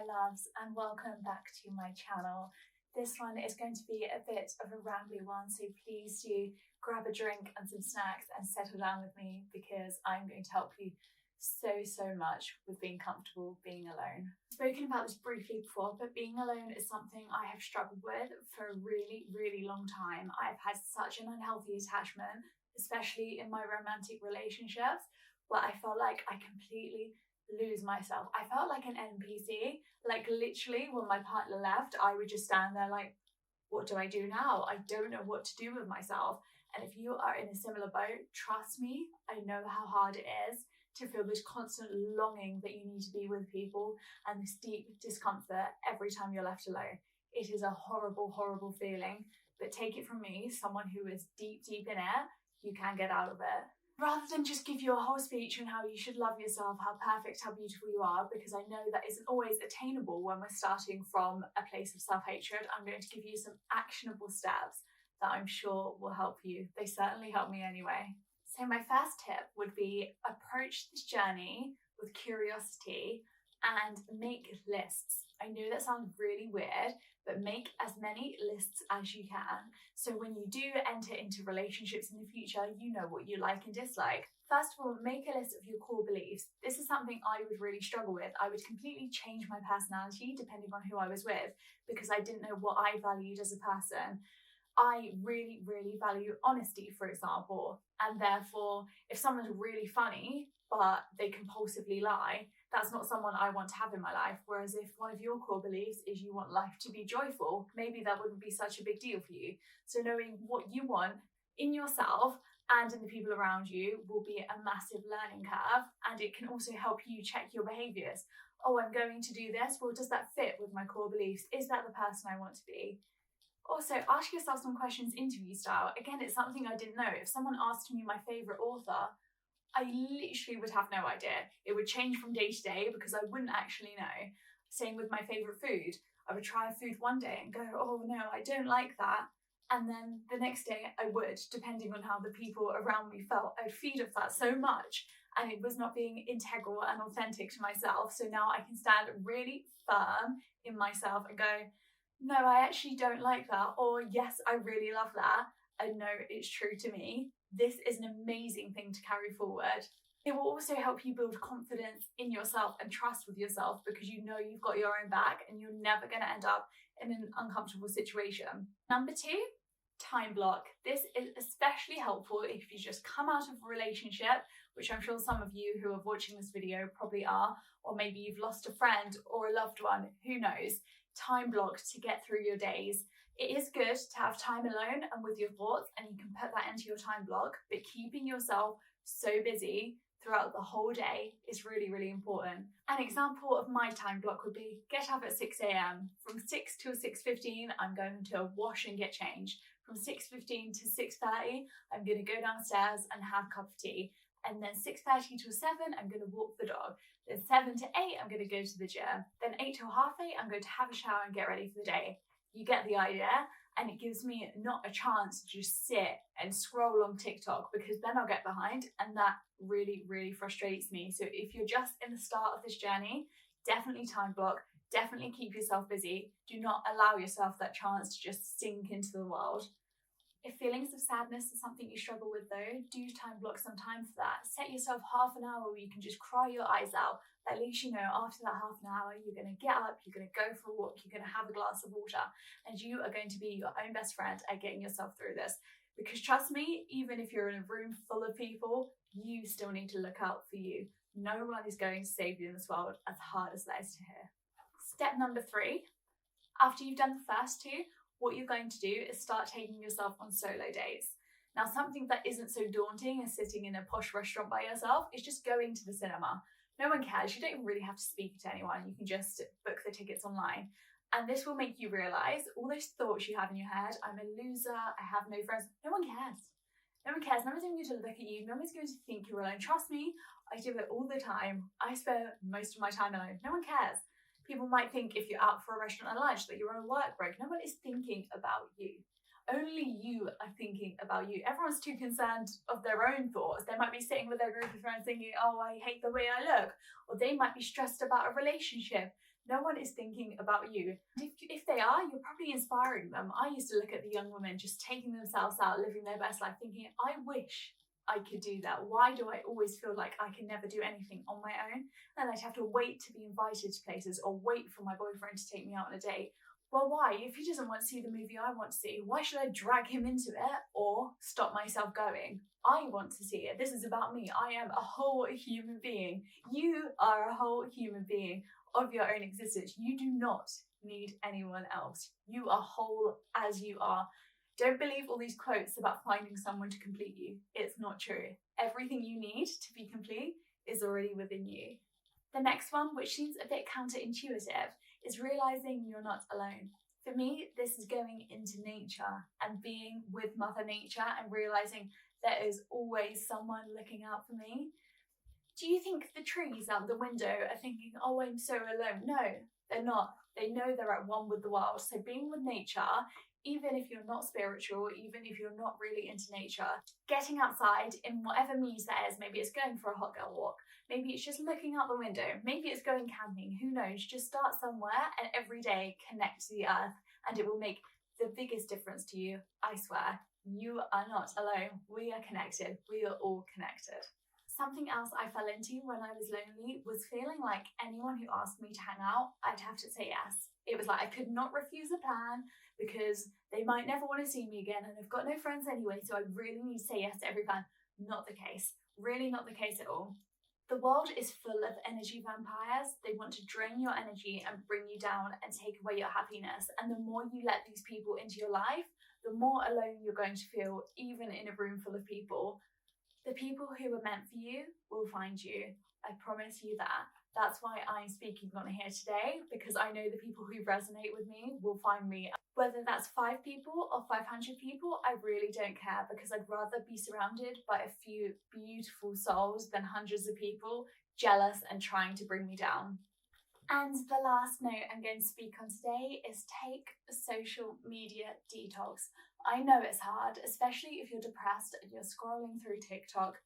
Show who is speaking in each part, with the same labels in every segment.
Speaker 1: loves, and welcome back to my channel. This one is going to be a bit of a rambly one, so please do grab a drink and some snacks and settle down with me, because I'm going to help you so much with being comfortable being alone. I've spoken about this briefly before, but being alone is something I have struggled with for a really long time. I've had such an unhealthy attachment, especially in my romantic relationships, where I felt like I completely lose myself. I felt like an NPC. Like, literally, when my partner left, I would just stand there like, what do I do now? I don't know what to do with myself. And if you are in a similar boat, trust me, I know how hard it is to feel this constant longing that you need to be with people and this deep discomfort every time you're left alone. It is a horrible feeling, but take it from me, someone who is deep in it, you can get out of it. Rather than just give you a whole speech on how you should love yourself, how perfect, how beautiful you are, because I know that isn't always attainable when we're starting from a place of self-hatred, I'm going to give you some actionable steps that I'm sure will help you. They certainly help me anyway. So my first tip would be approach this journey with curiosity and make lists. I know that sounds really weird, but make as many lists as you can. So when you do enter into relationships in the future, you know what you like and dislike. First of all, make a list of your core beliefs. This is something I would really struggle with. I would completely change my personality depending on who I was with, because I didn't know what I valued as a person. I really value honesty, for example, and therefore if someone's really funny but they compulsively lie, that's not someone I want to have in my life. Whereas if one of your core beliefs is you want life to be joyful, maybe that wouldn't be such a big deal for you. So knowing what you want in yourself and in the people around you will be a massive learning curve, and it can also help you check your behaviours. Oh, I'm going to do this, well, does that fit with my core beliefs? Is that the person I want to be? Also, ask yourself some questions interview style. Again, it's something I didn't know. If someone asked me my favourite author, I literally would have no idea. It would change from day to day because I wouldn't actually know. Same with my favourite food. I would try a food one day and go, oh no, I don't like that. And then the next day I would, depending on how the people around me felt. I'd feed off that so much, and it was not being integral and authentic to myself. So now I can stand really firm in myself and go, no, I actually don't like that, or yes, I really love that, and no, it's true to me. This is an amazing thing to carry forward. It will also help you build confidence in yourself and trust with yourself, because you know you've got your own back and you're never going to end up in an uncomfortable situation. Number 2, time block. This is especially helpful if you just come out of a relationship, which I'm sure some of you who are watching this video probably are, or maybe you've lost a friend or a loved one, who knows. Time block to get through your days. It is good to have time alone and with your thoughts, and you can put that into your time block, but keeping yourself so busy throughout the whole day is really important. An example of my time block would be get up at 6 a.m. From 6 till 6:15, I'm going to wash and get changed. From 6:15 to 6:30, I'm going to go downstairs and have a cup of tea. And then 6:30 till 7, I'm going to walk the dog. Then 7 to 8, I'm going to go to the gym. Then 8 till half 8, I'm going to have a shower and get ready for the day. You get the idea, and it gives me not a chance to just sit and scroll on TikTok, because then I'll get behind, and that really frustrates me. So if you're just in the start of this journey, definitely time block, definitely keep yourself busy. Do not allow yourself that chance to just sink into the world. If feelings of sadness is something you struggle with though, do time block some time for that. Set yourself half an hour where you can just cry your eyes out. At least you know after that half an hour, you're going to get up, you're going to go for a walk, you're going to have a glass of water, and you are going to be your own best friend at getting yourself through this. Because trust me, even if you're in a room full of people, you still need to look out for you. No one is going to save you in this world, as hard as that is to hear. Step number 3, after you've done the first 2, what you're going to do is start taking yourself on solo dates. Now, something that isn't so daunting as sitting in a posh restaurant by yourself is just going to the cinema. No one cares. You don't even really have to speak to anyone. You can just book the tickets online. And this will make you realise all those thoughts you have in your head, I'm a loser, I have no friends. No one cares. No one cares. No one's going to look at you. No one's going to think you're alone. Trust me, I do it all the time. I spend most of my time alone. No one cares. People might think if you're out for a restaurant and lunch that you're on a work break. No one is thinking about you. Only you are thinking about you. Everyone's too concerned of their own thoughts. They might be sitting with their group of friends thinking, oh, I hate the way I look. Or they might be stressed about a relationship. No one is thinking about you. If they are, you're probably inspiring them. I used to look at the young women just taking themselves out, living their best life, thinking, I wish I could do that. Why do I always feel like I can never do anything on my own? And I'd have to wait to be invited to places or wait for my boyfriend to take me out on a date. Well, why? If he doesn't want to see the movie I want to see, why should I drag him into it or stop myself going? I want to see it. This is about me. I am a whole human being. You are a whole human being of your own existence. You do not need anyone else. You are whole as you are. Don't believe all these quotes about finding someone to complete you. It's not true. Everything you need to be complete is already within you. The next one, which seems a bit counterintuitive, is realizing you're not alone. For me, this is going into nature and being with Mother Nature and realizing there is always someone looking out for me. Do you think the trees out the window are thinking, oh, I'm so alone? No, they're not. They know they're at one with the world. So being with nature, even if you're not spiritual, even if you're not really into nature, getting outside in whatever means that is, maybe it's going for a hot girl walk, maybe it's just looking out the window, maybe it's going camping, who knows? Just start somewhere and every day connect to the earth and it will make the biggest difference to you, I swear. You are not alone. We are connected. We are all connected. Something else I fell into when I was lonely was feeling like anyone who asked me to hang out, I'd have to say yes. It was like I could not refuse a plan because they might never want to see me again and I've got no friends anyway, so I really need to say yes to every plan. Not the case. Really not the case at all. The world is full of energy vampires. They want to drain your energy and bring you down and take away your happiness. And the more you let these people into your life, the more alone you're going to feel, even in a room full of people. The people who are meant for you will find you. I promise you that. That's why I'm speaking on here today, because I know the people who resonate with me will find me. Whether that's 5 people or 500 people, I really don't care, because I'd rather be surrounded by a few beautiful souls than hundreds of people jealous and trying to bring me down. And the last note I'm going to speak on today is take a social media detox. I know it's hard, especially if you're depressed and you're scrolling through TikTok.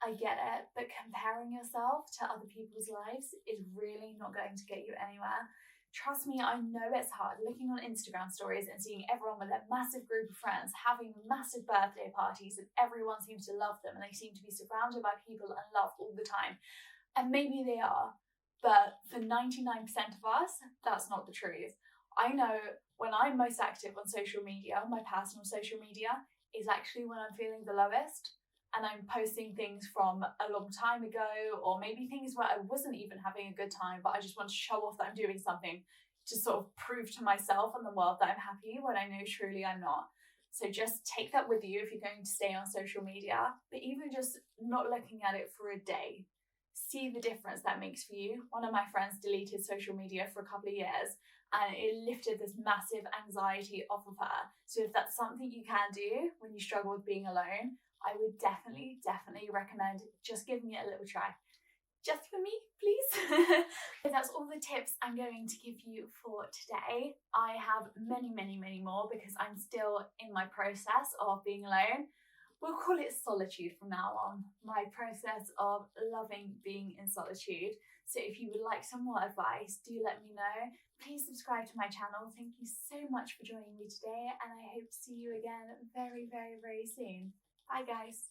Speaker 1: I get it, but comparing yourself to other people's lives is really not going to get you anywhere. Trust me, I know it's hard looking on Instagram stories and seeing everyone with their massive group of friends having massive birthday parties and everyone seems to love them and they seem to be surrounded by people and love all the time. And maybe they are, but for 99% of us, that's not the truth. I know when I'm most active on social media, my personal social media, is actually when I'm feeling the lowest and I'm posting things from a long time ago, or maybe things where I wasn't even having a good time, but I just want to show off that I'm doing something to sort of prove to myself and the world that I'm happy when I know truly I'm not. So just take that with you if you're going to stay on social media, but even just not looking at it for a day. See the difference that makes for you. One of my friends deleted social media for a couple of years and it lifted this massive anxiety off of her. So if that's something you can do when you struggle with being alone, I would definitely recommend just giving it a little try. Just for me, please. So that's all the tips I'm going to give you for today. I have many more because I'm still in my process of being alone. We'll call it solitude from now on, my process of loving being in solitude. So if you would like some more advice, do let me know. Please subscribe to my channel. Thank you so much for joining me today, and I hope to see you again very soon. Bye guys.